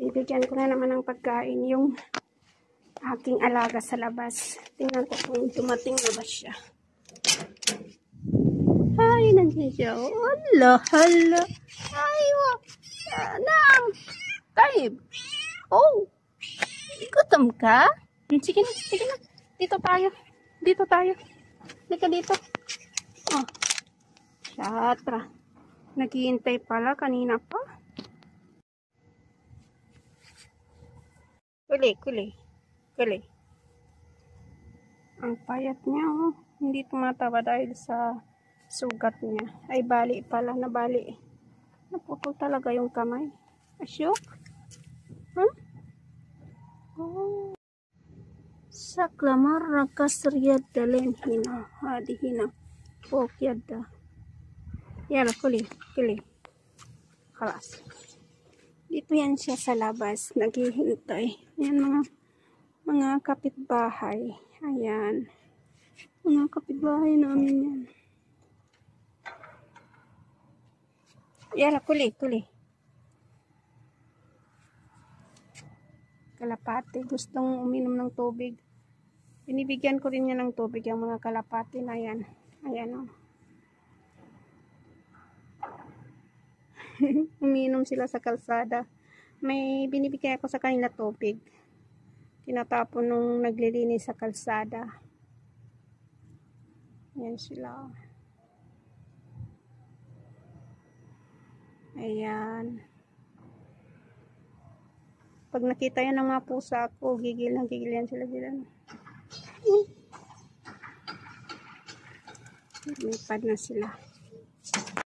Bibigyan ko na naman ng pagkain yung aking alaga sa labas. Tingnan ko kung dumating na ba siya. Ay, nandiyan siya. Hala, hala. Ay, nang. Kaib. Oh. Gutom ka? Sige na, sige na. Dito tayo. Dito tayo. Halika dito. Oh. Syatra. Naghihintay pala kanina pa. Kuli, kuli. Kuli. Ang payat niya, oh. Hindi tumatawa dahil sa sugat niya. Ay, bali pala. Nabali. Naputol talaga yung kamay. Asyok? Huh? Oh. Sakla marra kasriyad dalen hina. Hadi hina. Pokyad da. Yala, kuli. Kuli. Kalas. Dito yan siya sa labas. Naghihintay. Ayan mga kapitbahay. Ayan. Mga kapitbahay namin yan. Yala, kuli, kuli. Kalapati. Gustong uminom ng tubig. Binibigyan ko rin niya ng tubig yung mga kalapati na yan. Ayan, o. Uminom sila sa kalsada. May binibigay ako sa kanila tubig. Tinatapon nung naglilinis sa kalsada. Ayan sila. Ayan. Pag nakita yan ng mga pusa ko, gigil na gigil yan sila dyan. Lumipad na sila.